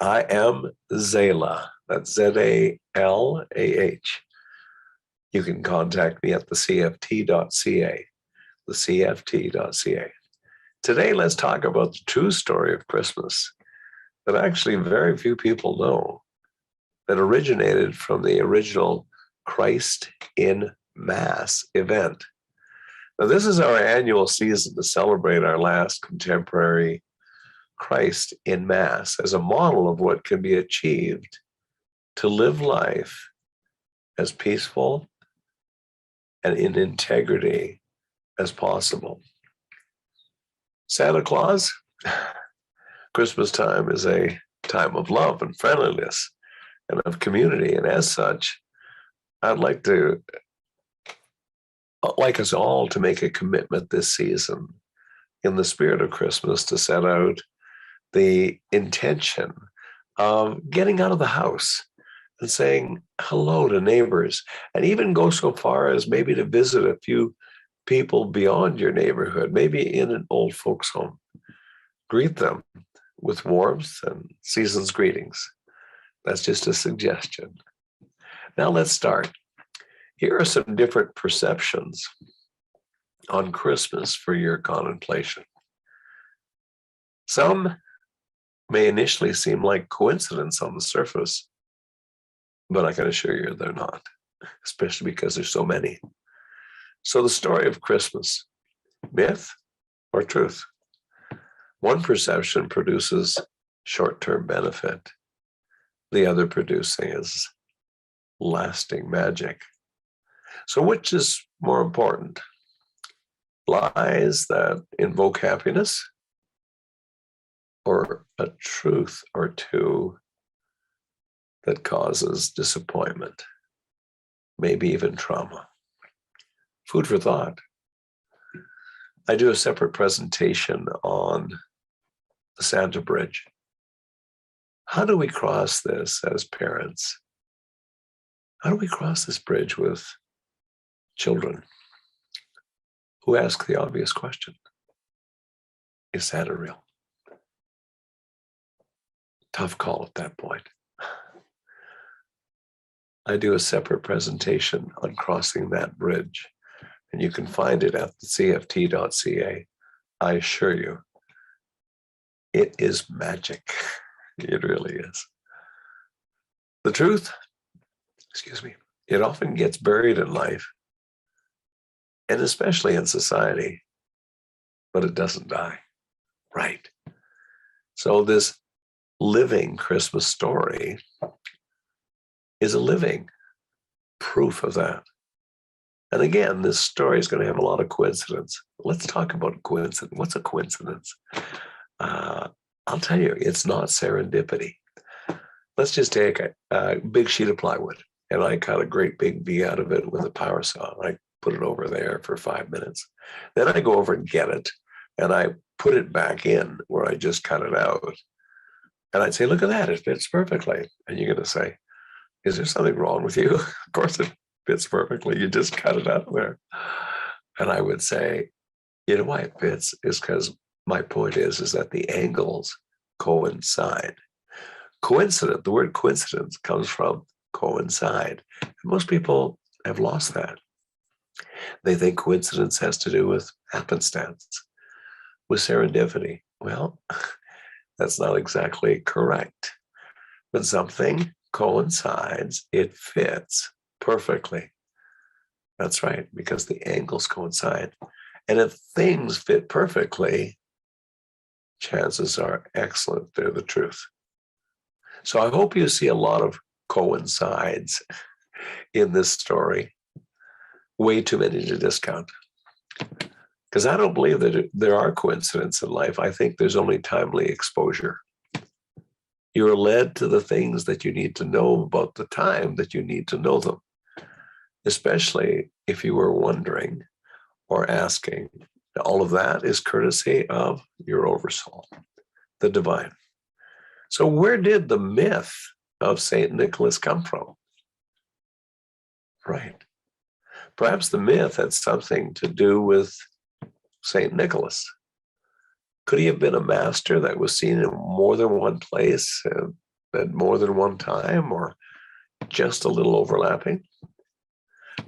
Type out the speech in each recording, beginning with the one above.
I am Zalah. That's Zalah. You can contact me at the CFT.ca, the CFT.ca. Today, let's talk about the true story of Christmas that actually very few people know, that originated from the original Christ in Mass event. Now, this is our annual season to celebrate our last contemporary Christ in Mass as a model of what can be achieved to live life as peaceful and in integrity as possible. Santa Claus, Christmas time is a time of love and friendliness and of community. And as such, I'd like us all to make a commitment this season in the spirit of Christmas to set out the intention of getting out of the house and saying hello to neighbors, and even go so far as maybe to visit a few people beyond your neighborhood, maybe in an old folks' home. Greet them with warmth and season's greetings. That's just a suggestion. Now let's start. Here are some different perceptions on Christmas for your contemplation. Some may initially seem like coincidence on the surface, but I can assure you they're not, especially because there's so many. So the story of Christmas, myth or truth? One perception produces short-term benefit. The other produces lasting magic. So which is more important? Lies that invoke happiness, or a truth or two that causes disappointment, maybe even trauma? Food for thought. I do a separate presentation on the Santa Bridge. How do we cross this as parents? How do we cross this bridge with children who ask the obvious question? Is Santa real? Tough call at that point. I do a separate presentation on crossing that bridge, and you can find it at the CFT.ca. I assure you, it is magic. It really is. The truth, it often gets buried in life, and especially in society, but it doesn't die. Right. So this living Christmas story is a living proof of that. And again, this story is going to have a lot of coincidence. Let's talk about coincidence. What's a coincidence? I'll tell you, it's not serendipity. Let's just take a big sheet of plywood, and I cut a great big V out of it with a power saw. I put it over there for 5 minutes. Then I go over and get it, and I put it back in where I just cut it out. And I'd say, look at that, it fits perfectly. And you're going to say, is there something wrong with you? Of course it fits perfectly. You just cut it out of there. And I would say, you know why it fits? Is because my point is that the angles coincide. Coincident, the word coincidence comes from coincide. And most people have lost that. They think coincidence has to do with happenstance, with serendipity. Well, that's not exactly correct. When something coincides, it fits perfectly. That's right, because the angles coincide. And if things fit perfectly, chances are excellent they're the truth. So I hope you see a lot of coincides in this story. Way too many to discount. Because I don't believe that there are coincidences in life. I think there's only timely exposure. You're led to the things that you need to know about the time that you need to know them, especially if you were wondering or asking. All of that is courtesy of your oversoul, the divine. So where did the myth of St. Nicholas come from? Right. Perhaps the myth had something to do with St. Nicholas. Could he have been a master that was seen in more than one place, at more than one time or just a little overlapping?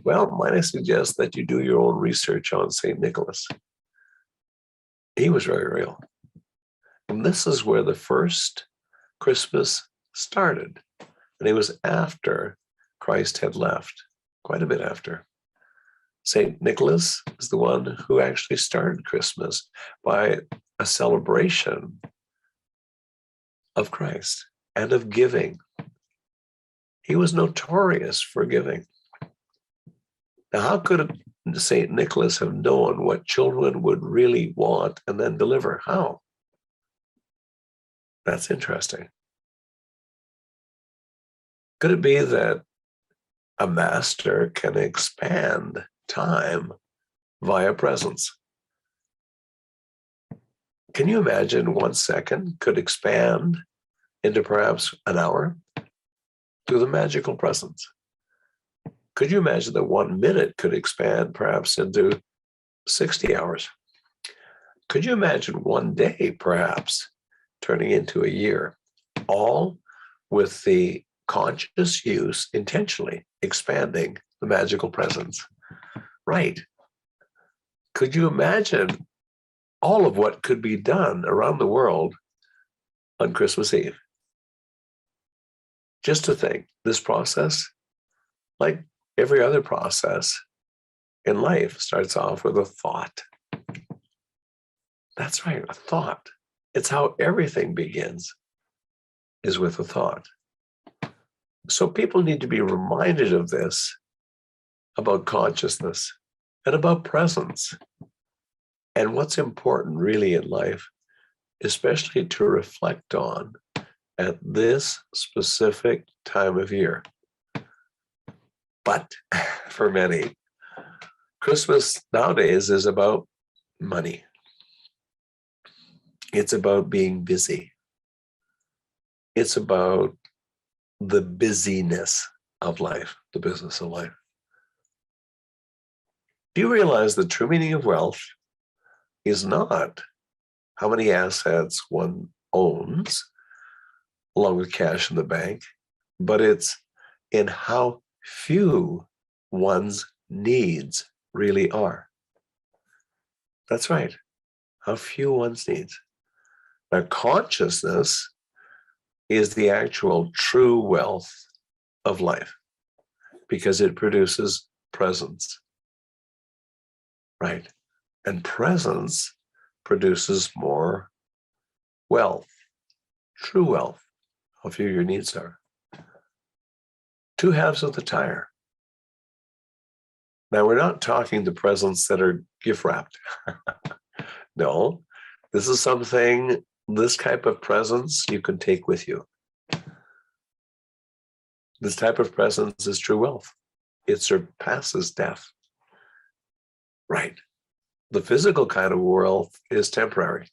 Well, might I suggest that you do your own research on St. Nicholas? He was very real. And this is where the first Christmas started. And it was after Christ had left, quite a bit after. St. Nicholas is the one who actually started Christmas by a celebration of Christ and of giving. He was notorious for giving. Now, how could St. Nicholas have known what children would really want and then deliver? How? That's interesting. Could it be that a master can expand time via presence? Can you imagine 1 second could expand into perhaps an hour through the magical presence? Could you imagine that 1 minute could expand perhaps into 60 hours? Could you imagine 1 day perhaps turning into a year, all with the conscious use, intentionally expanding the magical presence? Right. Could you imagine all of what could be done around the world on Christmas Eve? Just to think, this process, like every other process in life, starts off with a thought. That's right, a thought. It's how everything begins, is with a thought. So people need to be reminded of this, about consciousness and about presence. And what's important really in life, especially to reflect on at this specific time of year. But for many, Christmas nowadays is about money. It's about being busy. It's about the busyness of life, the business of life. Do you realize the true meaning of wealth is not how many assets one owns, along with cash in the bank, but it's in how few one's needs really are? That's right, how few one's needs. Now, consciousness is the actual true wealth of life because it produces presence, right? And presence produces more wealth, true wealth, how few your needs are. Two halves of the tire. Now, we're not talking the presents that are gift wrapped. No, this is something, this type of presence you can take with you. This type of presence is true wealth. It surpasses death. Right. The physical kind of wealth is temporary.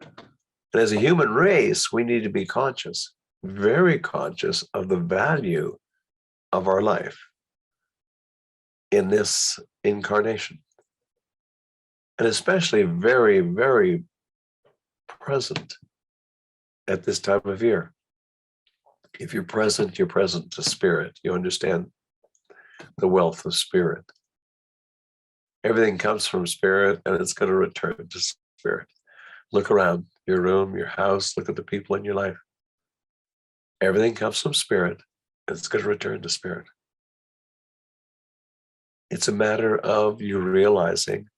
And as a human race, we need to be conscious, very conscious of the value of our life in this incarnation. And especially very, very present at this time of year. If you're present to spirit. You understand the wealth of spirit. Everything comes from spirit and it's going to return to spirit. Look around your room, your house, look at the people in your life. Everything comes from spirit and it's going to return to spirit. It's a matter of you realizing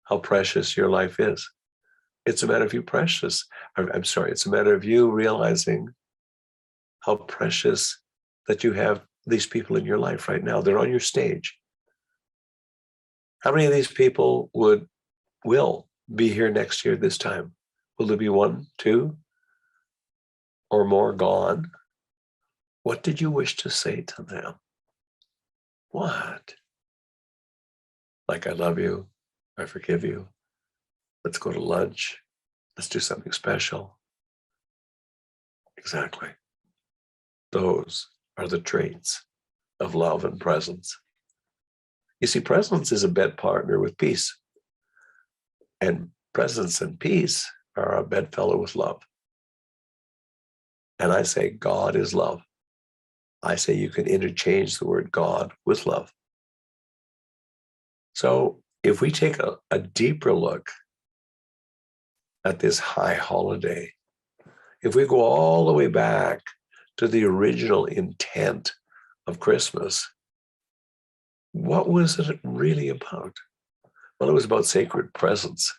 how precious your life is. It's a matter of it's a matter of you realizing how precious that you have these people in your life right now. They're on your stage. How many of these people will be here next year this time? Will there be 1, 2, or more gone? What did you wish to say to them? What? Like, I love you, I forgive you, let's go to lunch, let's do something special. Exactly. Those are the traits of love and presence. You see, presence is a bed partner with peace. And presence and peace are a bedfellow with love. And I say God is love. I say you can interchange the word God with love. So if we take a deeper look at this high holiday, if we go all the way back to the original intent of Christmas, what was it really about? Well, it was about sacred presence.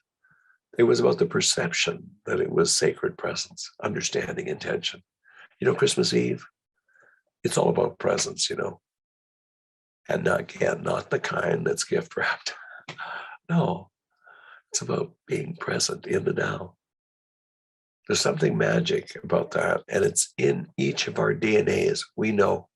It was about the perception that it was sacred presence, understanding, intention. Christmas Eve, it's all about presence, and again, not the kind that's gift wrapped. No, it's about being present in the now. There's something magic about that, and it's in each of our DNAs. We know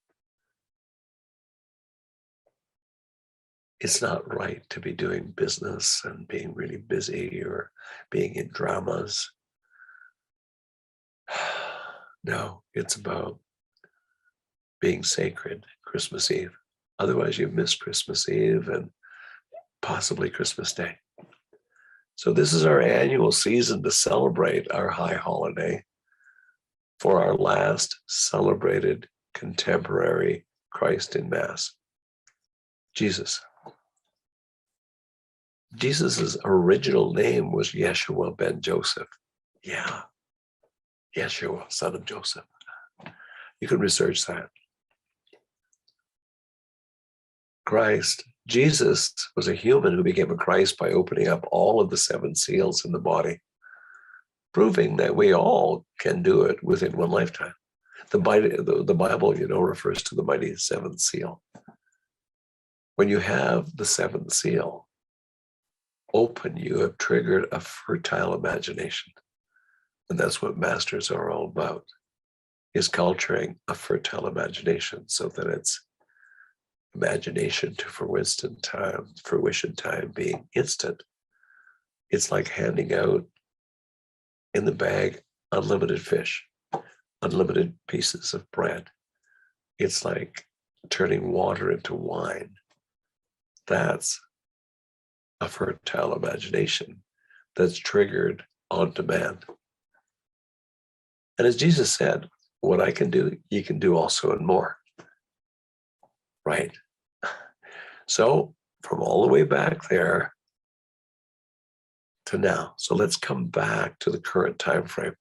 it's not right to be doing business and being really busy or being in dramas. No, it's about being sacred Christmas Eve. Otherwise, you miss Christmas Eve and possibly Christmas Day. So this is our annual season to celebrate our high holiday for our last celebrated contemporary Christ in Mass, Jesus. Jesus's original name was Yeshua ben Joseph. Yeah, Yeshua, son of Joseph. You can research that. Christ, Jesus was a human who became a Christ by opening up all of the 7 seals in the body, proving that we all can do it within one lifetime. The Bible, refers to the mighty 7th seal. When you have the 7th seal open, you have triggered a fertile imagination. And that's what masters are all about, is culturing a fertile imagination so that it's imagination to fruition time being instant. It's like handing out in the bag unlimited fish, unlimited pieces of bread. It's like turning water into wine. That's a fertile imagination that's triggered on demand. And as Jesus said, what I can do, you can do also and more. Right? So from all the way back there to now. So let's come back to the current time frame.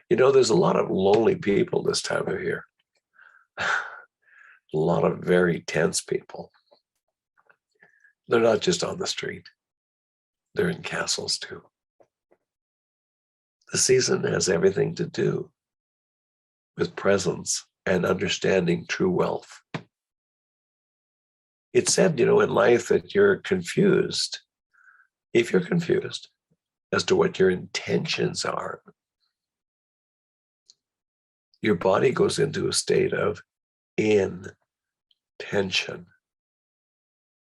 There's a lot of lonely people this time of year. A lot of very tense people. They're not just on the street. They're in castles too. The season has everything to do with presence and understanding true wealth. It's said, in life that you're confused. If you're confused as to what your intentions are, your body goes into a state of intention.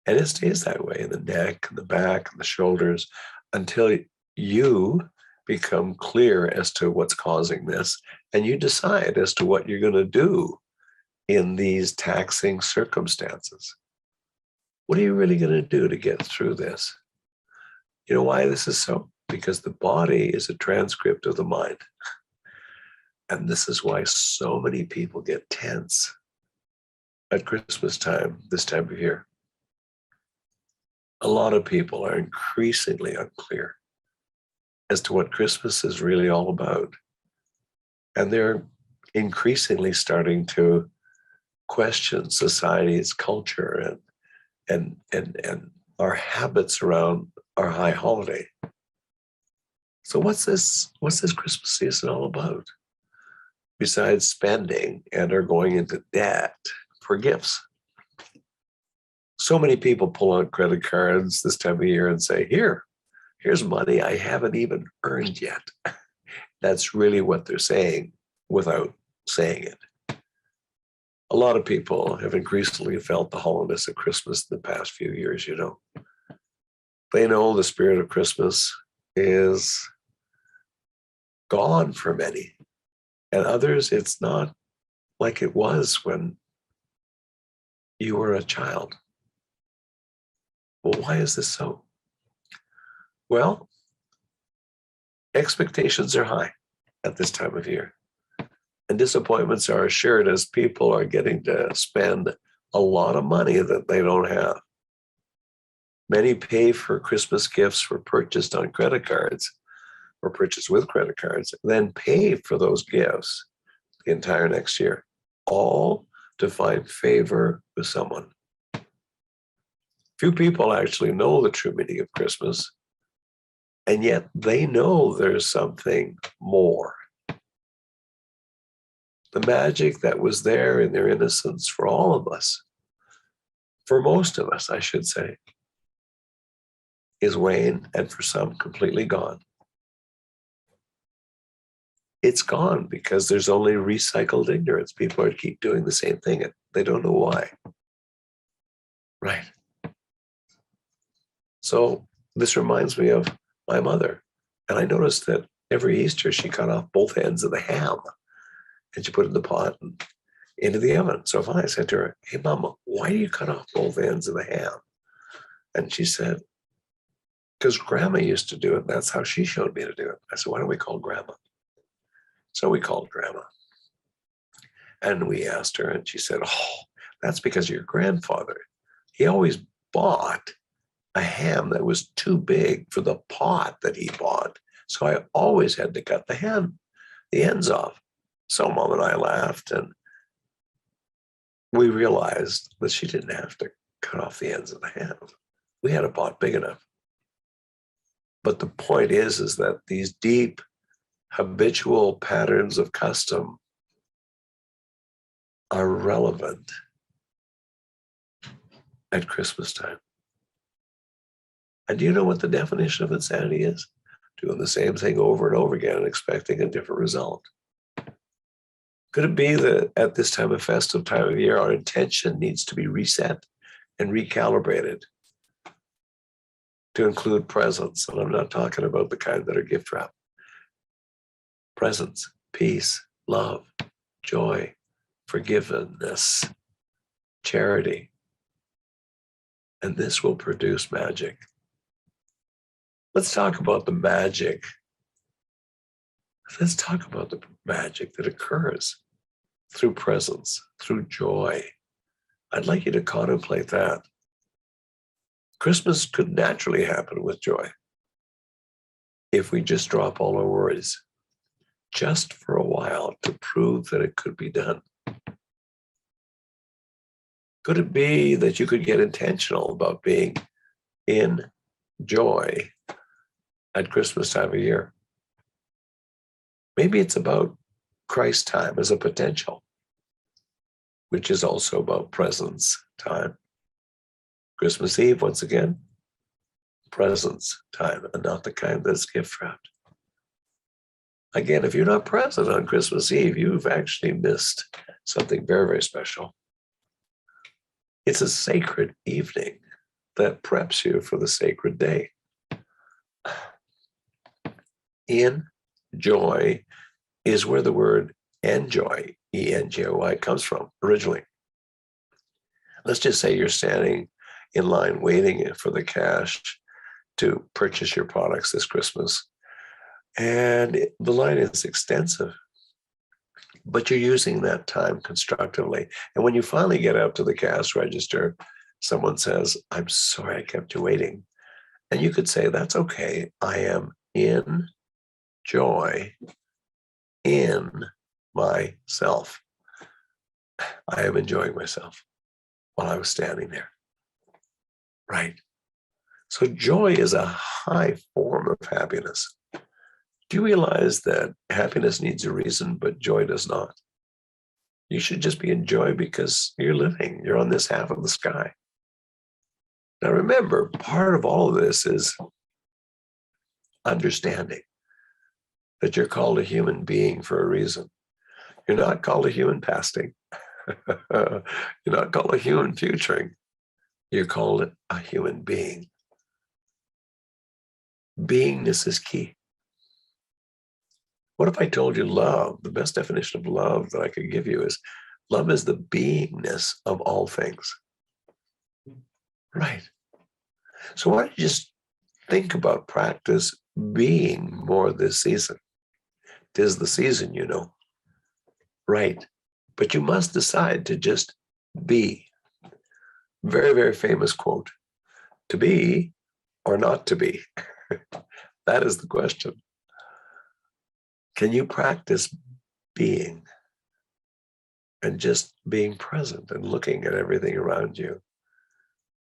And it stays that way in the neck and the back and the shoulders until you become clear as to what's causing this, and you decide as to what you're going to do in these taxing circumstances. What are you really going to do to get through this? You know why this is so? Because the body is a transcript of the mind. And this is why so many people get tense at Christmas time, this time of year. A lot of people are increasingly unclear as to what Christmas is really all about. And they're increasingly starting to question society's culture and our habits around our high holiday. So what's this Christmas season all about? Besides spending and are going into debt for gifts. So many people pull out credit cards this time of year and say, here's money I haven't even earned yet. That's really what they're saying without saying it. A lot of people have increasingly felt the holiness of Christmas in the past few years, They know the spirit of Christmas is gone for many. And others, it's not like it was when you were a child. Well, why is this so? Well, expectations are high at this time of year. And disappointments are assured as people are getting to spend a lot of money that they don't have. Many pay for Christmas gifts were purchased on credit cards or purchased with credit cards, then pay for those gifts the entire next year, all to find favor with someone. Few people actually know the true meaning of Christmas, and yet they know there's something more. The magic that was there in their innocence for all of us, for most of us, I should say, is waned, and for some, completely gone. It's gone because there's only recycled ignorance. People are keep doing the same thing, and they don't know why. Right. So this reminds me of my mother. And I noticed that every Easter, she cut off both ends of the ham and she put it in the pot and into the oven. So if I said to her, "Hey, Mama, why do you cut off both ends of the ham?" And she said, "Because Grandma used to do it. And that's how she showed me to do it." I said, "Why don't we call Grandma?" So we called Grandma. And we asked her, and she said, "Oh, that's because your grandfather, he always bought a ham that was too big for the pot that he bought. So I always had to cut the ends off." So Mom and I laughed, and we realized that she didn't have to cut off the ends of the ham. We had a pot big enough. But the point is that these deep habitual patterns of custom are relevant at Christmas time. And do you know what the definition of insanity is? Doing the same thing over and over again and expecting a different result. Could it be that at this time of festive time of year, our intention needs to be reset and recalibrated to include presents? And I'm not talking about the kind that are gift wrapped. Presence, peace, love, joy, forgiveness, charity. And this will produce magic. Let's talk about the magic. Let's talk about the magic that occurs through presence, through joy. I'd like you to contemplate that. Christmas could naturally happen with joy if we just drop all our worries just for a while to prove that it could be done. Could it be that you could get intentional about being in joy at Christmas time of year? Maybe it's about Christ time as a potential, which is also about presence time. Christmas Eve, once again, presence time, and not the kind that's gift wrapped. Again, if you're not present on Christmas Eve, you've actually missed something very, very special. It's a sacred evening that preps you for the sacred day. In joy is where the word enjoy, E-N-J-O-Y, comes from originally. Let's just say you're standing in line waiting for the cash to purchase your products this Christmas. And the line is extensive, but you're using that time constructively. And when you finally get out to the cash register, someone says, "I'm sorry I kept you waiting." And you could say, "That's okay. I am in joy in myself. I am enjoying myself while I was standing there." Right? So joy is a high form of happiness. Do you realize that happiness needs a reason, but joy does not? You should just be in joy because you're living. You're on this half of the sky. Now remember, part of all of this is understanding that you're called a human being for a reason. You're not called a human pasting. You're not called a human futuring. You're called a human being. Beingness is key. What if I told you love? The best definition of love that I could give you is love is the beingness of all things. Right. So why don't you just think about practice being more this season? 'Tis the season, you know. right? But you must decide to just be. Very, very famous quote. To be or not to be? That is the question. Can you practice being and just being present and looking at everything around you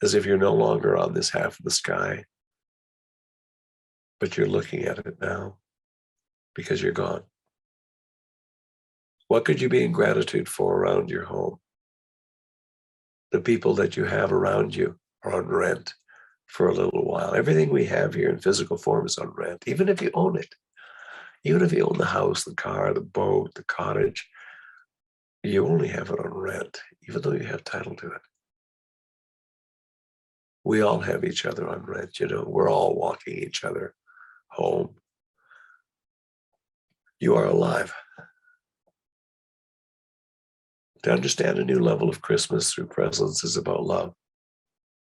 as if you're no longer on this half of the sky, but you're looking at it now because you're gone? What could you be in gratitude for around your home? The people that you have around you are on rent for a little while. Everything we have here in physical form is on rent, even if you own it. Even if you own the house, the car, the boat, the cottage, you only have it on rent, even though you have title to it. We all have each other on rent, we're all walking each other home. You are alive. To understand a new level of Christmas through presence is about love.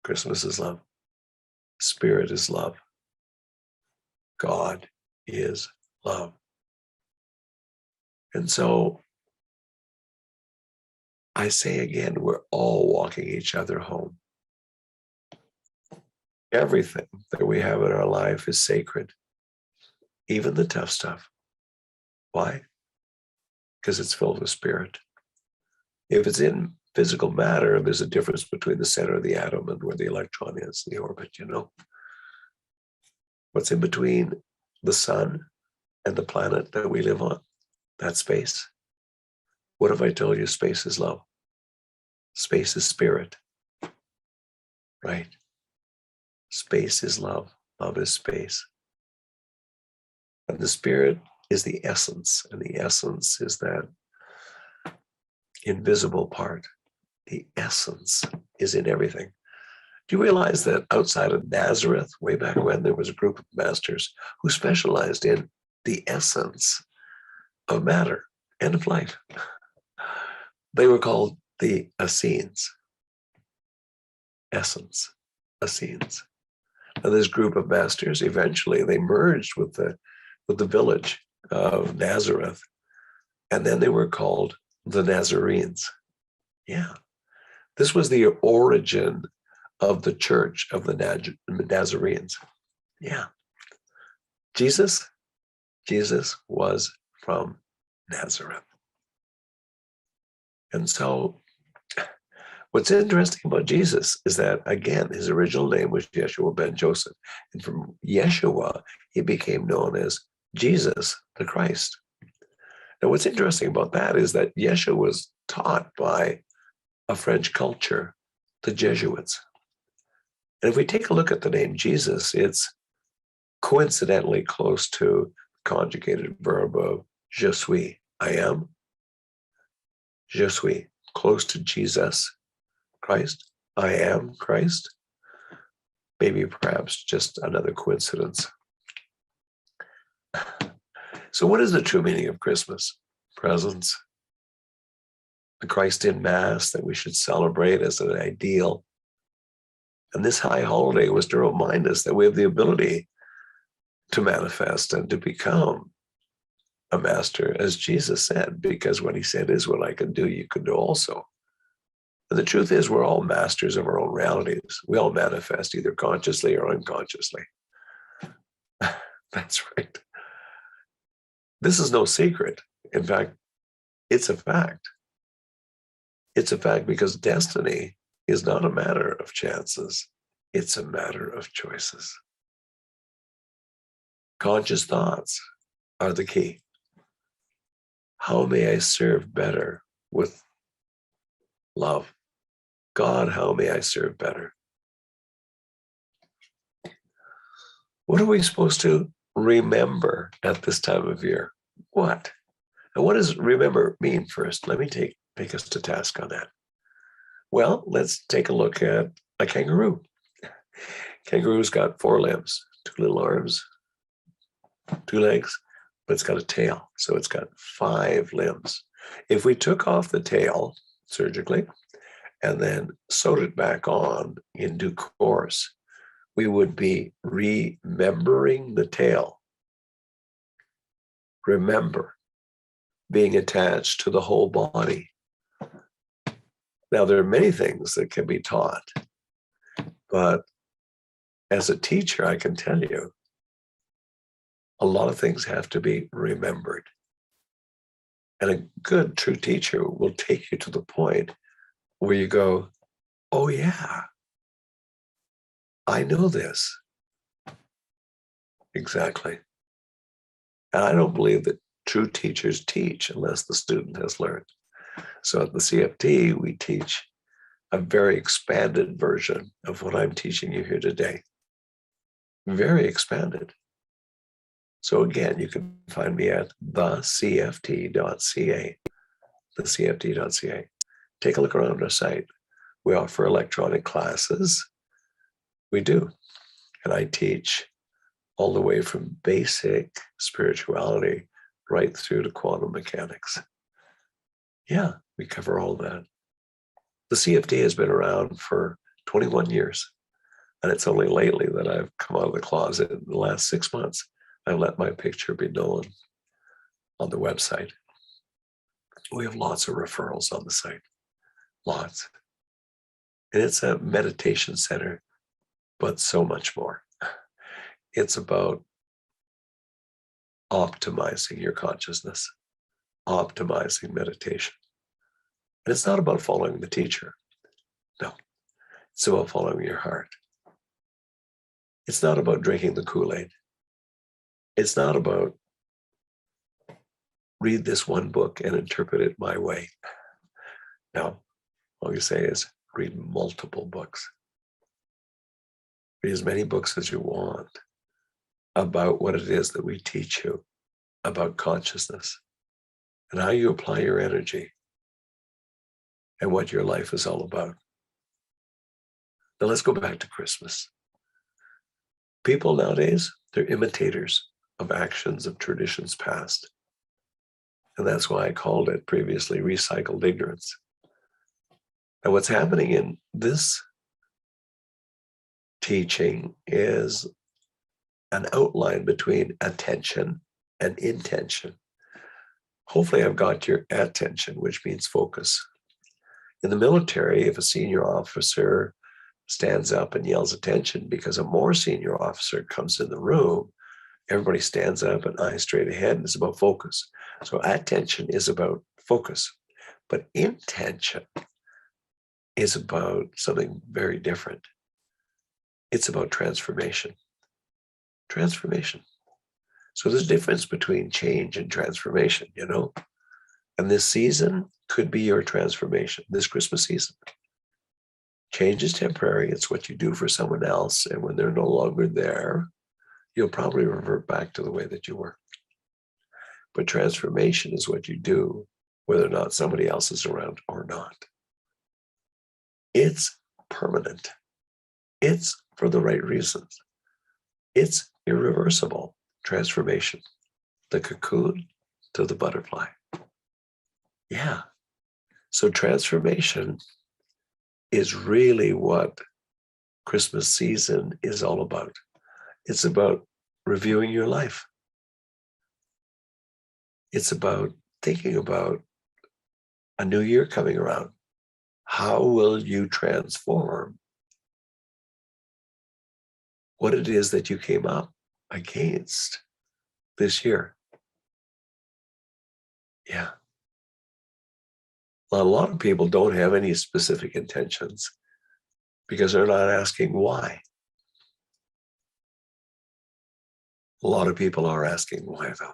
Christmas is love. Spirit is love. God is love. And so I say again, we're all walking each other home. Everything that we have in our life is sacred, even the tough stuff. Why? Because it's filled with spirit. If it's in physical matter, there's a difference between the center of the atom and where the electron is, the orbit, What's in between the sun and the planet that we live on? That space. What if I told you space is love? Space is spirit, right? Space is love. Love is space. And the spirit is the essence, and the essence is that invisible part. The essence is in everything. Do you realize that outside of Nazareth, way back when, there was a group of masters who specialized in the essence of matter and of life? They were called the Essenes. Essence, Essenes. And this group of masters, eventually they merged with the village of Nazareth, and then they were called the Nazarenes. Yeah. This was the origin of the church of the Nazarenes. Yeah. Jesus was from Nazareth. And so what's interesting about Jesus is that, again, his original name was Yeshua ben Joseph. And from Yeshua, he became known as Jesus the Christ. Now, what's interesting about that is that Yeshua was taught by a French culture, the Jesuits. And if we take a look at the name Jesus, it's coincidentally close to the conjugated verb of je suis, I am. Je suis, close to Jesus Christ, I am Christ. Maybe perhaps just another coincidence. So what is the true meaning of Christmas? Presence. The Christ in Mass that we should celebrate as an ideal. And this high holiday was to remind us that we have the ability to manifest and to become a master, as Jesus said, because what he said is, what I can do, you can do also. And the truth is, we're all masters of our own realities. We all manifest either consciously or unconsciously. That's right. This is no secret. In fact, it's a fact. It's a fact because destiny is not a matter of chances. It's a matter of choices. Conscious thoughts are the key. How may I serve better with love? God, how may I serve better? What are we supposed to remember at this time of year? What? And what does remember mean first? Let me take us to task on that. Well, let's take a look at a kangaroo. Kangaroo's got 4 limbs, 2 little arms, 2 legs, but it's got a tail. So it's got 5 limbs. If we took off the tail surgically and then sewed it back on in due course, we would be remembering the tail. Remember. being attached to the whole body. Now, there are many things that can be taught, but as a teacher, I can tell you, a lot of things have to be remembered. And a good, true teacher will take you to the point where you go, oh yeah, I know this. Exactly. And I don't believe that true teachers teach unless the student has learned. So at the CFT, we teach a very expanded version of what I'm teaching you here today. Very expanded. So again, you can find me at thecft.ca, thecft.ca. Take a look around our site. We offer electronic classes. We do. And I teach all the way from basic spirituality right through to quantum mechanics. Yeah, we cover all that. The CFD has been around for 21 years. And it's only lately that I've come out of the closet. In the last 6 months, I've let my picture be known on the website. We have lots of referrals on the site, lots. And it's a meditation center, but so much more. It's about optimizing your consciousness, optimizing meditation. And it's not about following the teacher. No, it's about following your heart. It's not about drinking the Kool-Aid. It's not about read this one book and interpret it my way. No, all you say is read multiple books. Read as many books as you want about what it is that we teach you about consciousness and how you apply your energy and what your life is all about. Now let's go back to Christmas. People nowadays, they're imitators of actions of traditions past. And that's why I called it previously recycled ignorance. And what's happening in this teaching is an outline between attention and intention. Hopefully I've got your attention, which means focus. In the military, if a senior officer stands up and yells attention because a more senior officer comes in the room, everybody stands up and eyes straight ahead, and it's about focus. So attention is about focus, but intention is about something very different. It's about transformation. Transformation. So there's a difference between change and transformation, you know? And this season could be your transformation, this Christmas season. Change is temporary. It's what you do for someone else. And when they're no longer there, you'll probably revert back to the way that you were. But transformation is what you do, whether or not somebody else is around or not. It's permanent. It's for the right reasons. It's irreversible transformation. The cocoon to the butterfly. Yeah. So transformation is really what Christmas season is all about. It's about reviewing your life. It's about thinking about a new year coming around. How will you transform what it is that you came up against this year? Yeah. A lot of people don't have any specific intentions because they're not asking why. A lot of people are asking why though.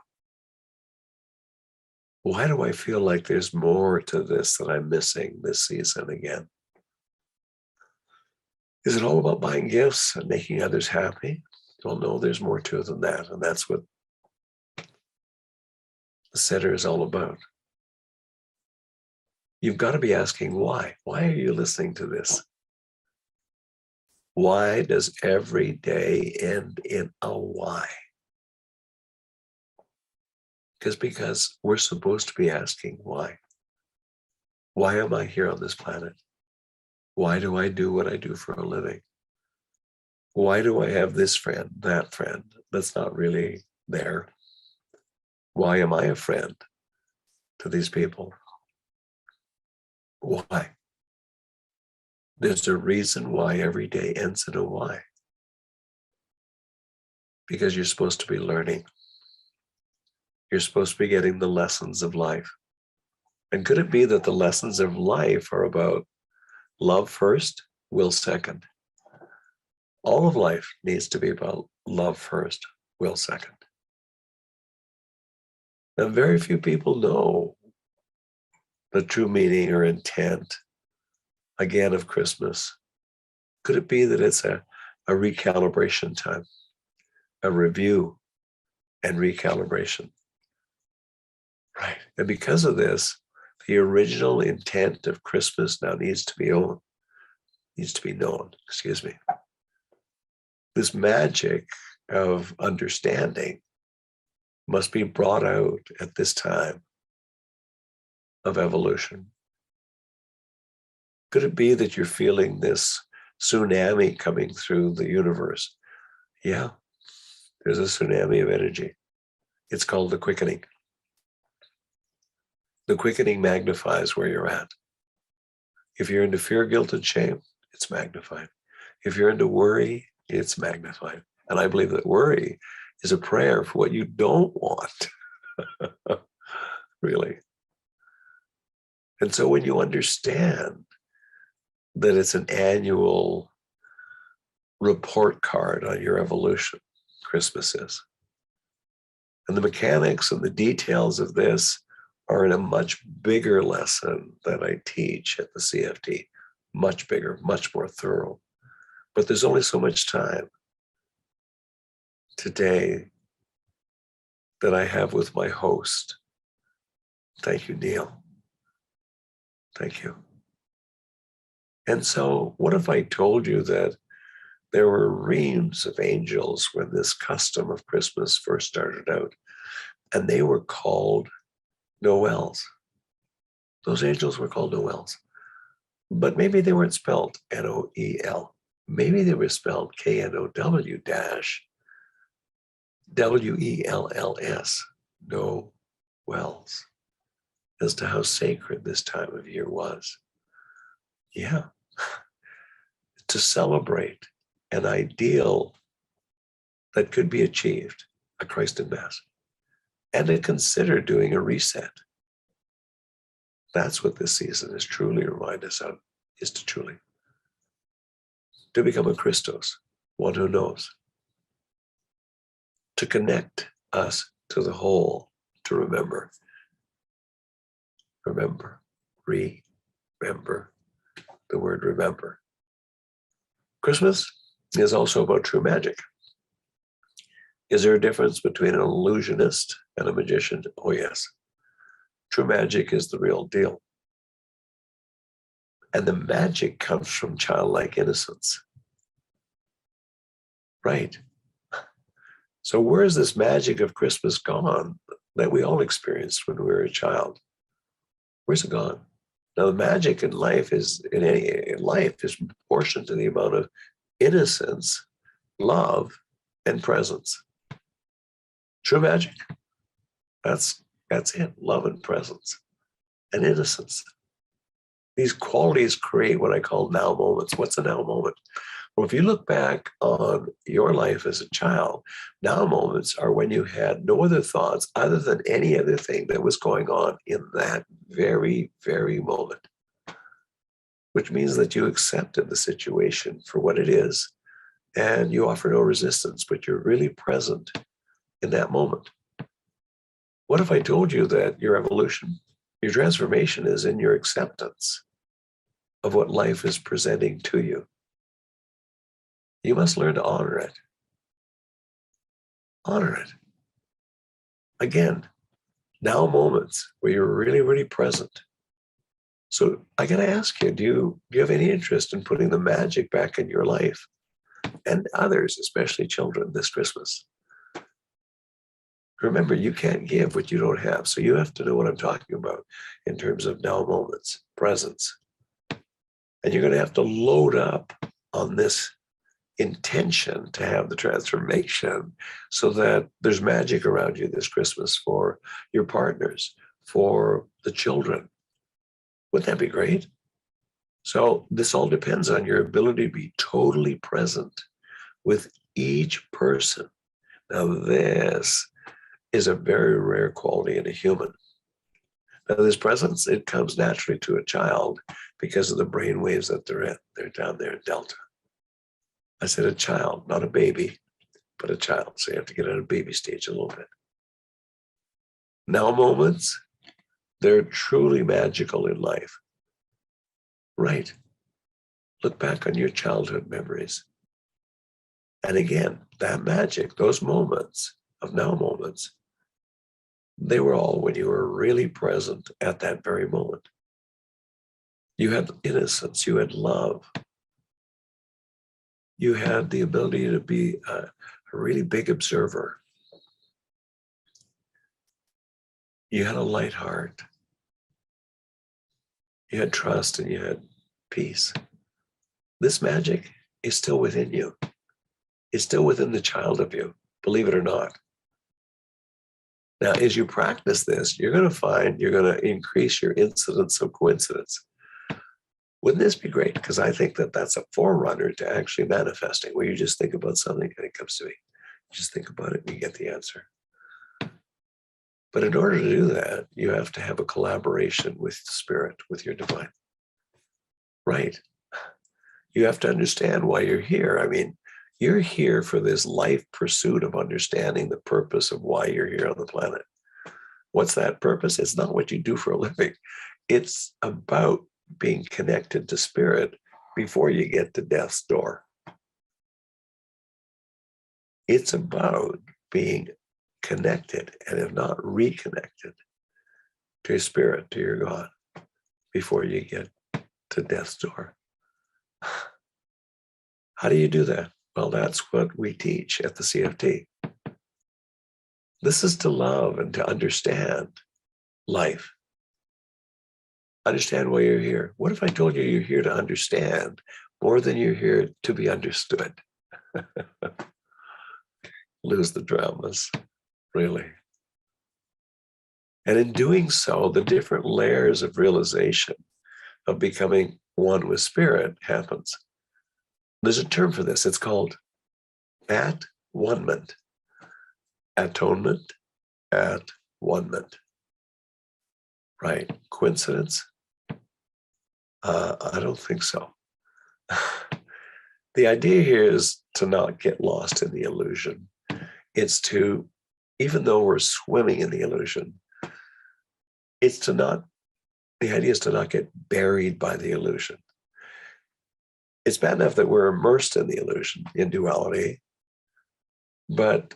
Why do I feel like there's more to this that I'm missing this season again? Is it all about buying gifts and making others happy? Well, no, there's more to it than that. And that's what the center is all about. You've got to be asking why. Why are you listening to this? Why does every day end in a why? Because we're supposed to be asking why. Why am I here on this planet? Why do I do what I do for a living? Why do I have this friend, that friend that's not really there? Why am I a friend to these people. Why? There's a reason why every day ends in a why. Because you're supposed to be learning. You're supposed to be getting the lessons of life. And could it be that the lessons of life are about love first, will second? All of life needs to be about love first, will second. And very few people know the true meaning or intent, again, of Christmas. Could it be that it's a recalibration time, a review and recalibration? Right. And because of this, the original intent of Christmas now needs to be known. This magic of understanding must be brought out at this time of evolution. Could it be that you're feeling this tsunami coming through the universe? Yeah, there's a tsunami of energy. It's called the quickening. The quickening magnifies where you're at. If you're into fear, guilt, and shame, it's magnified. If you're into worry, it's magnified. And I believe that worry is a prayer for what you don't want. Really. And so when you understand that it's an annual report card on your evolution, Christmas is, and the mechanics and the details of this are in a much bigger lesson that I teach at the CFT, much bigger, much more thorough. But there's only so much time today that I have with my host. Thank you, Neil. Thank you. And so what if I told you that there were reams of angels when this custom of Christmas first started out, and they were called Noels. Those angels were called Noels. But maybe they weren't spelled Noel. Maybe they were spelled KNOW-WELLS, Noels, as to how sacred this time of year was. Yeah, to celebrate an ideal that could be achieved, a Christ in Mass, and to consider doing a reset. That's what this season is truly remind us of, is to become a Christos, one who knows, to connect us to the whole, to remember, remember, the word remember. Christmas is also about true magic. Is there a difference between an illusionist and a magician? Oh, yes. True magic is the real deal. And the magic comes from childlike innocence. Right. So where is this magic of Christmas gone that we all experienced when we were a child? Where's it gone? Now, the magic in life is proportioned to the amount of innocence, love, and presence. True magic. That's it. Love and presence and innocence. These qualities create what I call now moments. What's a now moment? Well, if you look back on your life as a child, now moments are when you had no other thoughts other than any other thing that was going on in that very, very moment, which means that you accepted the situation for what it is and you offer no resistance, but you're really present in that moment. What if I told you that your evolution, your transformation is in your acceptance of what life is presenting to you? You must learn to honor it. Honor it. Again, now moments where you're really, really present. So I got to ask you, do you have any interest in putting the magic back in your life and others, especially children, this Christmas? Remember, you can't give what you don't have. So you have to know what I'm talking about in terms of now moments, presence. And you're going to have to load up on this intention to have the transformation so that there's magic around you this Christmas for your partners, for the children. Wouldn't that be great? So this all depends on your ability to be totally present with each person. Now, this is a very rare quality in a human. Now, this presence, it comes naturally to a child because of the brain waves that they're in. They're down there in Delta. I said a child, not a baby, but a child. So you have to get out of baby stage a little bit. Now moments, they're truly magical in life. Right. Look back on your childhood memories. And again, that magic, those moments of now moments, they were all when you were really present at that very moment. You had innocence, you had love. You had the ability to be a really big observer. You had a light heart. You had trust and you had peace. This magic is still within you. It's still within the child of you, believe it or not. Now, as you practice this, you're going to find you're going to increase your incidence of coincidence. Wouldn't this be great? Because I think that that's a forerunner to actually manifesting, where you just think about something and it comes to me. Just think about it and you get the answer. But in order to do that, you have to have a collaboration with the spirit, with your divine. Right. You have to understand why you're here. I mean, you're here for this life pursuit of understanding the purpose of why you're here on the planet. What's that purpose? It's not what you do for a living. It's about being connected to spirit before you get to death's door. It's about being connected, and if not reconnected, to your spirit, to your God, before you get to death's door. How do you do that? Well, that's what we teach at the CFT. This is to love and to understand life. Understand why you're here. What if I told you you're here to understand more than you're here to be understood? Lose the dramas, really. And in doing so, the different layers of realization of becoming one with spirit happens. There's a term for this. It's called at-one-ment. Atonement, at-one-ment. Right? Coincidence? I don't think so. The idea here is to not get lost in the illusion. It's to, even though we're swimming in the illusion, it's to not, the idea is to not get buried by the illusion. It's bad enough that we're immersed in the illusion, in duality, but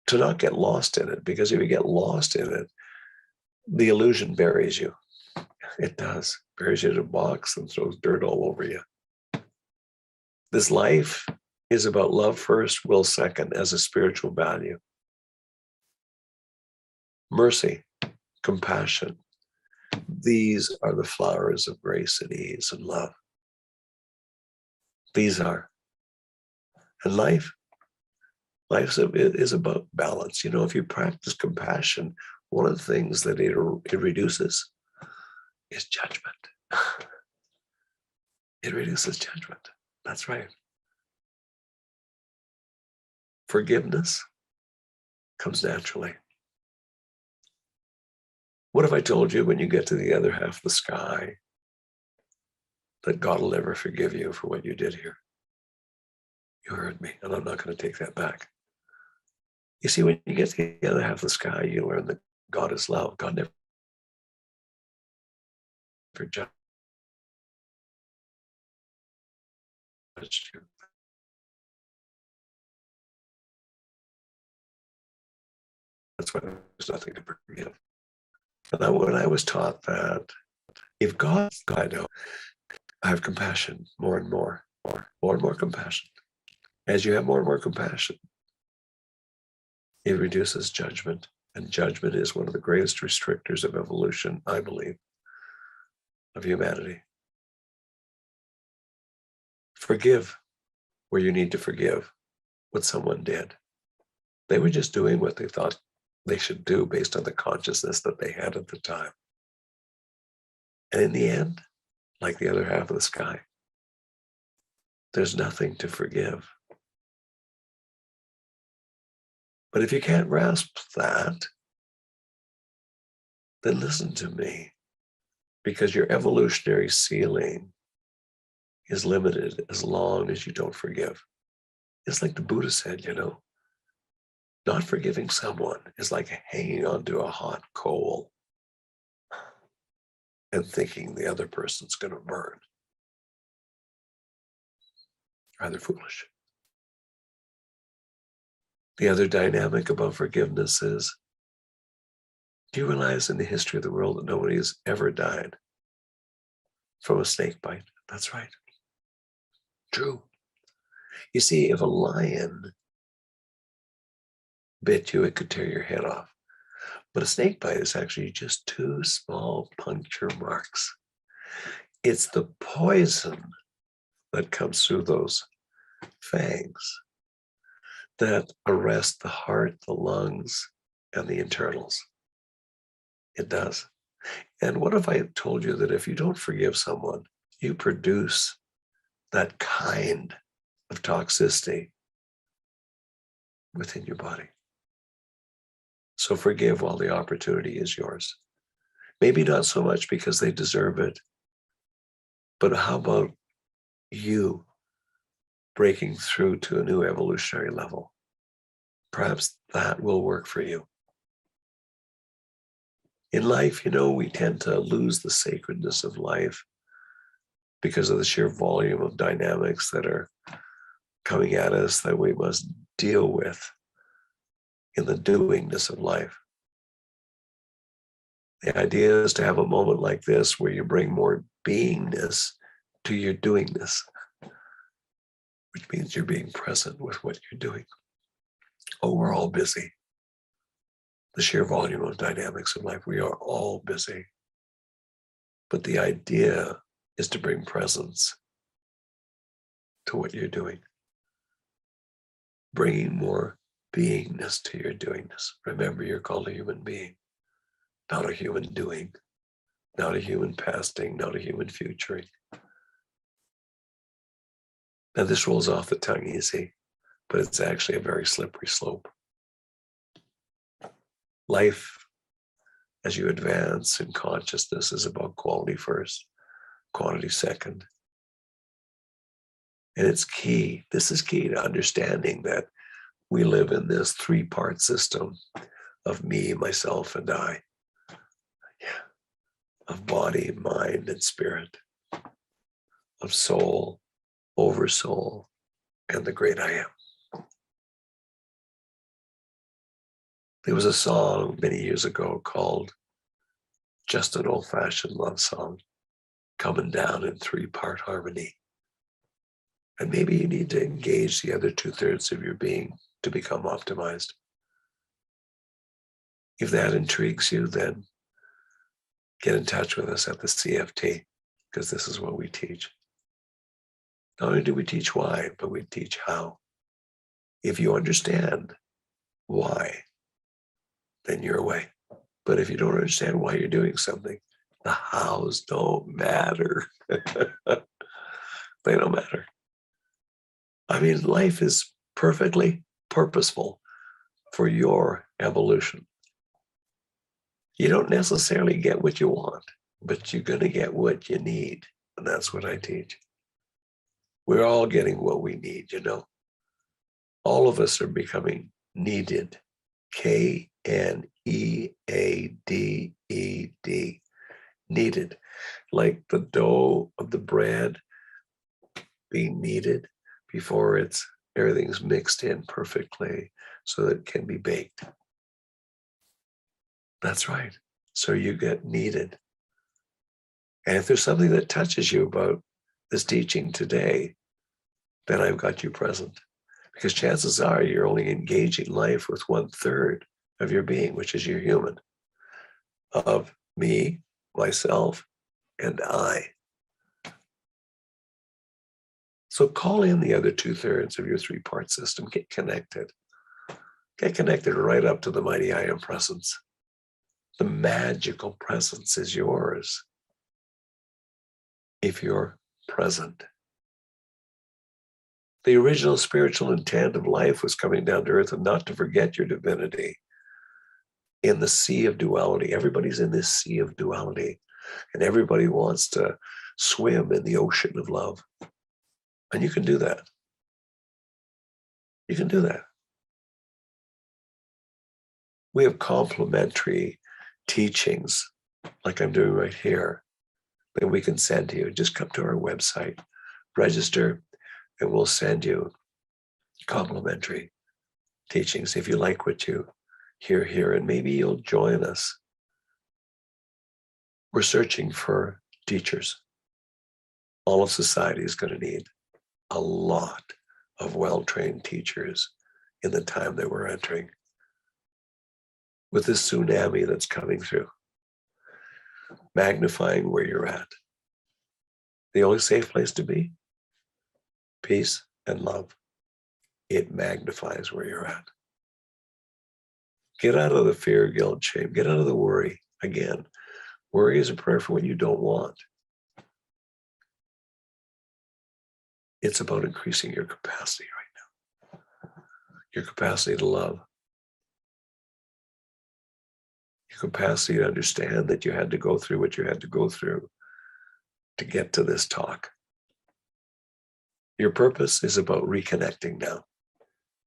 to not get lost in it, because if you get lost in it, the illusion buries you. It does. Buries you in a box and throws dirt all over you. This life is about love first, will second, as a spiritual value. Mercy, compassion. These are the flowers of grace and ease and love. These are. And life is about balance. You know, if you practice compassion, one of the things that it reduces is judgment. It reduces judgment. That's right. Forgiveness comes naturally. What if I told you when you get to the other half of the sky that God will never forgive you for what you did here? You heard me, and I'm not going to take that back. You see, when you get to the other half of the sky, you learn that God is love. God never judged you. That's why there's nothing to forgive. And when I was taught that if God's God, I have compassion more and more and more compassion. As you have more and more compassion, it reduces judgment. And judgment is one of the greatest restrictors of evolution, I believe, of humanity. Forgive where you need to forgive what someone did. They were just doing what they thought they should do based on the consciousness that they had at the time. And in the end, like the other half of the sky, there's nothing to forgive. But if you can't grasp that, then listen to me, because your evolutionary ceiling is limited as long as you don't forgive. It's like the Buddha said, not forgiving someone is like hanging onto a hot coal and thinking the other person's going to burn. Rather foolish. The other dynamic about forgiveness is, do you realize in the history of the world that nobody has ever died from a snake bite? That's right. True. You see, if a lion bit you, it could tear your head off. But a snake bite is actually just 2 small puncture marks. It's the poison that comes through those fangs that arrest the heart, the lungs, and the internals. It does. And what if I told you that if you don't forgive someone, you produce that kind of toxicity within your body? So forgive while the opportunity is yours. Maybe not so much because they deserve it, but how about you breaking through to a new evolutionary level? Perhaps that will work for you. In life, we tend to lose the sacredness of life because of the sheer volume of dynamics that are coming at us that we must deal with in the doingness of life. The idea is to have a moment like this where you bring more beingness to your doingness, which means you're being present with what you're doing. Oh, we're all busy. The sheer volume of dynamics of life, we are all busy. But the idea is to bring presence to what you're doing. Bringing more beingness to your doingness. Remember, you're called a human being, not a human doing, not a human pasting, not a human futuring. Now, this rolls off the tongue easy, but it's actually a very slippery slope. Life, as you advance in consciousness, is about quality first, quantity second. And it's key. This is key to understanding that we live in this 3-part system of me, myself, and I. Of body, mind, and spirit. Of soul, oversoul, and the great I am. There was a song many years ago called Just an Old-Fashioned Love Song, coming down in 3-part harmony. And maybe you need to engage the other 2/3 of your being to become optimized. If that intrigues you, then get in touch with us at the CFT, because this is what we teach. Not only do we teach why, but we teach how. If you understand why, then you're away. But if you don't understand why you're doing something, the hows don't matter. They don't matter. I mean, life is perfectly purposeful for your evolution. You don't necessarily get what you want, but you're going to get what you need. And that's what I teach. We're all getting what we need, All of us are becoming needed. KNEADED. Needed. Like the dough of the bread being kneaded before everything's mixed in perfectly so that it can be baked. That's right. So you get needed. And if there's something that touches you about this teaching today, then I've got you present. Because chances are you're only engaging life with 1/3 of your being, which is your human, of me, myself, and I. So call in the other 2/3 of your 3-part system, get connected. Get connected right up to the mighty I Am presence. The magical presence is yours if you're present. The original spiritual intent of life was coming down to earth and not to forget your divinity in the sea of duality. Everybody's in this sea of duality, and everybody wants to swim in the ocean of love. And you can do that. You can do that. We have complementary teachings, like I'm doing right here, that we can send to you. Just come to our website, register, and we'll send you complimentary teachings if you like what you hear here, and maybe you'll join us. We're searching for teachers. All of society is going to need a lot of well-trained teachers in the time that we're entering. With this tsunami that's coming through, magnifying where you're at. The only safe place to be, peace and love. It magnifies where you're at. Get out of the fear, guilt, shame. Get out of the worry. Again, worry is a prayer for what you don't want. It's about increasing your capacity right now. Your capacity to love. Your capacity to understand that you had to go through what you had to go through to get to this talk. Your purpose is about reconnecting now,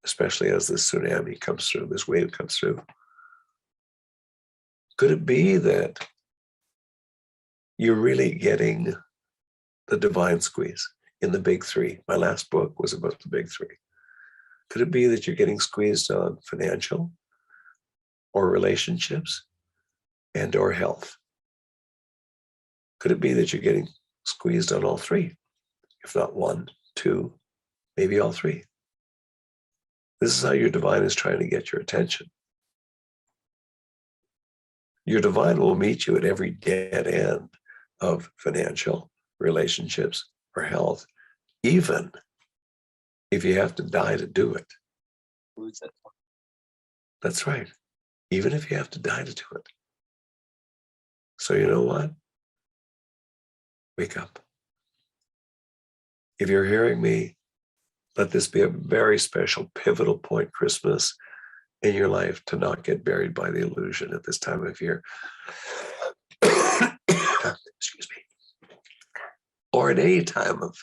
especially as this tsunami comes through, this wave comes through. Could it be that you're really getting the divine squeeze in the big three? My last book was about the big three. Could it be that you're getting squeezed on financial or relationships and or health? Could it be that you're getting squeezed on all three? If not one, two, maybe all three. This is how your divine is trying to get your attention. Your divine will meet you at every dead end of financial, relationships, or health, even if you have to die to do it. That's right. Even if you have to die to do it. So you know what? Wake up. If you're hearing me, let this be a very special, pivotal point Christmas in your life to not get buried by the illusion at this time of year. Excuse me. Or at any time of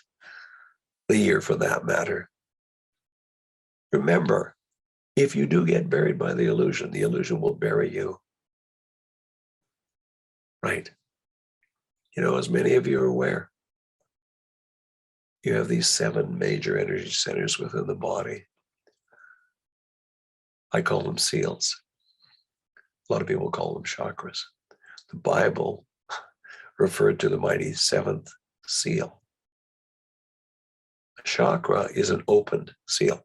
the year for that matter. Remember, if you do get buried by the illusion will bury you. Right. You know, as many of you are aware, you have these 7 major energy centers within the body. I call them seals. A lot of people call them chakras. The Bible referred to the mighty 7th seal. A chakra is an opened seal.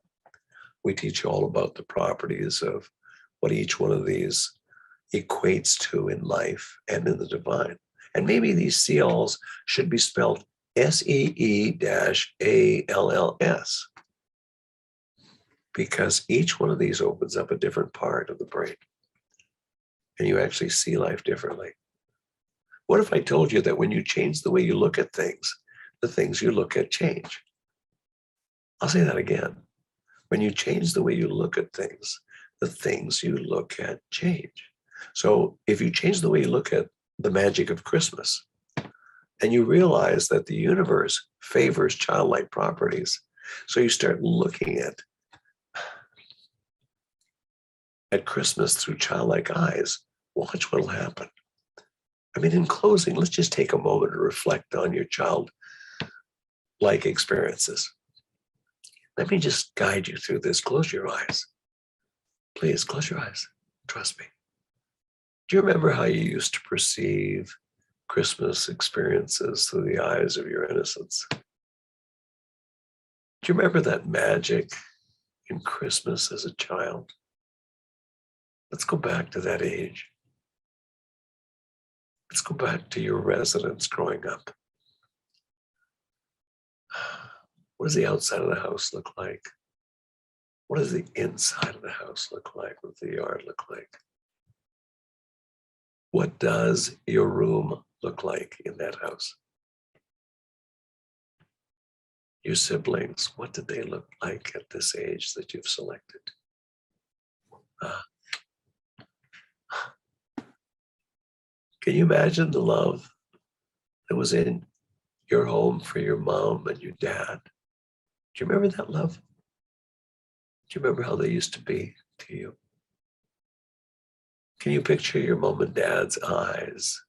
We teach you all about the properties of what each one of these equates to in life and in the divine. And maybe these seals should be spelled SEE-ALLS, because each one of these opens up a different part of the brain, and you actually see life differently. What if I told you that when you change the way you look at things, the things you look at change? I'll say that again. When you change the way you look at things, the things you look at change. So if you change the way you look at the magic of Christmas, and you realize that the universe favors childlike properties, so you start looking at Christmas through childlike eyes, watch what'll happen. I mean, in closing, let's just take a moment to reflect on your childlike experiences. Let me just guide you through this. Close your eyes. Please, close your eyes. Trust me. Do you remember how you used to perceive Christmas experiences through the eyes of your innocence? Do you remember that magic in Christmas as a child? Let's go back to that age. Let's go back to your residence growing up. What does the outside of the house look like? What does the inside of the house look like? What does the yard look like? What does your room look like in that house? Your siblings, what did they look like at this age that you've selected? Can you imagine the love that was in your home for your mom and your dad? Do you remember that love? Do you remember how they used to be to you? Can you picture your mom and dad's eyes?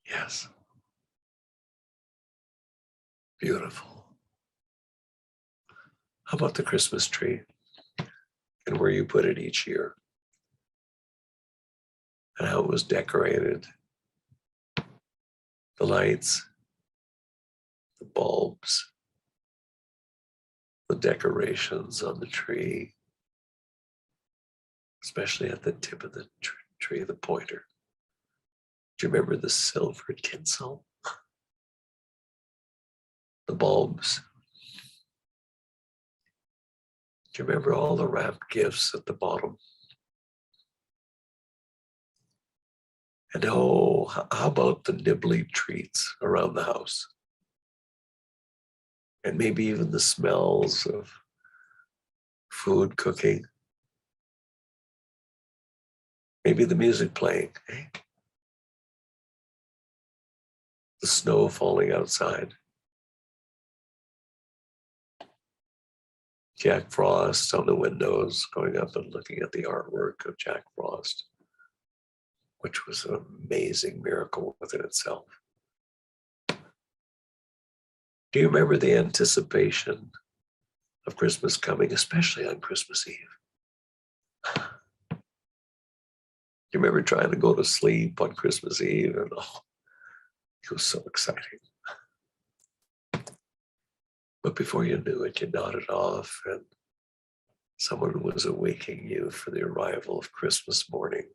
Yes. Beautiful. How about the Christmas tree and where you put it each year and how it was decorated? The lights, the bulbs, the decorations on the tree, especially at the tip of the tree, the pointer. Do you remember the silver tinsel? The bulbs. Do you remember all the wrapped gifts at the bottom? And oh, how about the nibbly treats around the house? And maybe even the smells of food cooking. Maybe the music playing. Eh? The snow falling outside. Jack Frost on the windows, going up and looking at the artwork of Jack Frost, which was an amazing miracle within itself. Do you remember the anticipation of Christmas coming, especially on Christmas Eve? You remember trying to go to sleep on Christmas Eve, and oh, it was so exciting. But before you knew it, you nodded off and someone was awaking you for the arrival of Christmas morning.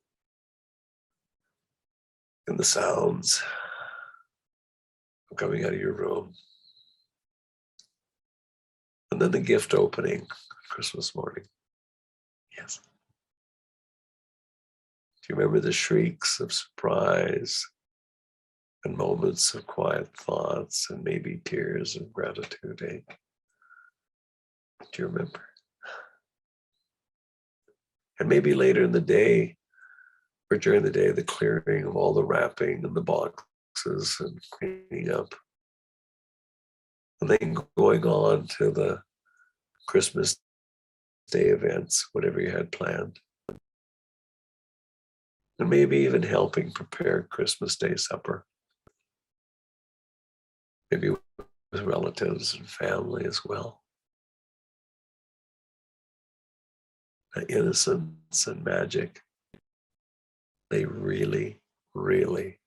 And the sounds coming out of your room. And then the gift opening Christmas morning. Yes. Do you remember the shrieks of surprise and moments of quiet thoughts and maybe tears of gratitude? Eh? Do you remember? And maybe later in the day or during the day, the clearing of all the wrapping and the boxes and cleaning up. And then going on to the Christmas Day events, whatever you had planned. And maybe even helping prepare Christmas Day supper. Maybe with relatives and family as well. The innocence and magic, they really, really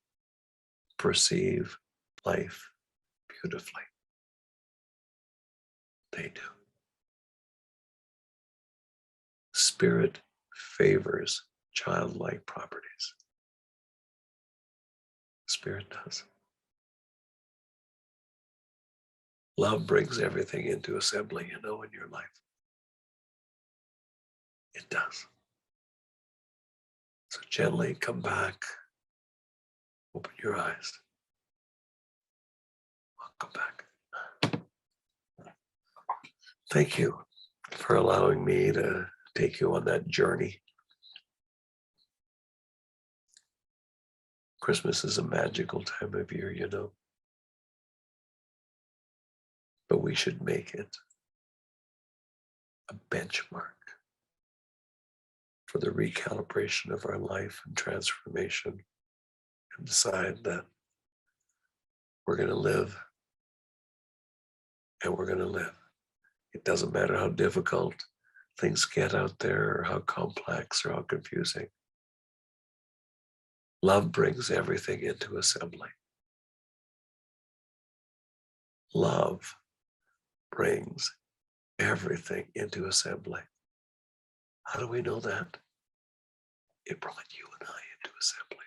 perceive life beautifully. They do. Spirit favors childlike properties. Spirit does. Love brings everything into assembly, in your life. It does. So gently come back. Open your eyes. Welcome back. Thank you for allowing me to take you on that journey. Christmas is a magical time of year, but we should make it a benchmark for the recalibration of our life and transformation, and decide that we're going to live and we're going to live. It doesn't matter how difficult things get out there or how complex or how confusing. Love brings everything into assembly. Love brings everything into assembly. How do we know that? It brought you and I into assembly.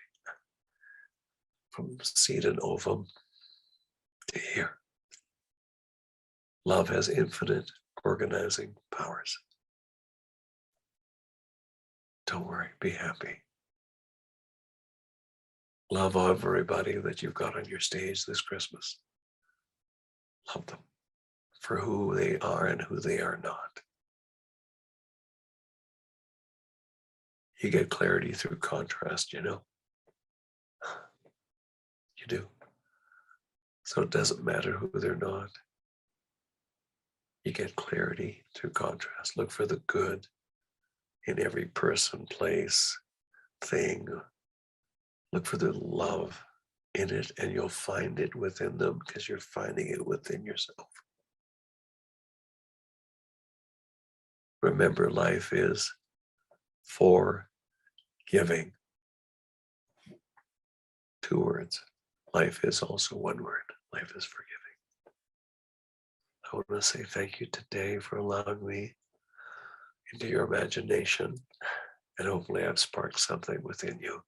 From seed and ovum to here. Love has infinite organizing powers. Don't worry, be happy. Love everybody that you've got on your stage this Christmas. Love them for who they are and who they are not. You get clarity through contrast, you know. You do. So it doesn't matter who they're not. You get clarity through contrast. Look for the good in every person, place, thing. Look for the love in it, and you'll find it within them because you're finding it within yourself. Remember, life is forgiving. 2 words. Life is also 1 word. Life is forgiving. I want to say thank you today for allowing me into your imagination, and hopefully I've sparked something within you.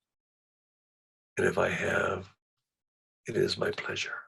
And if I have, it is my pleasure.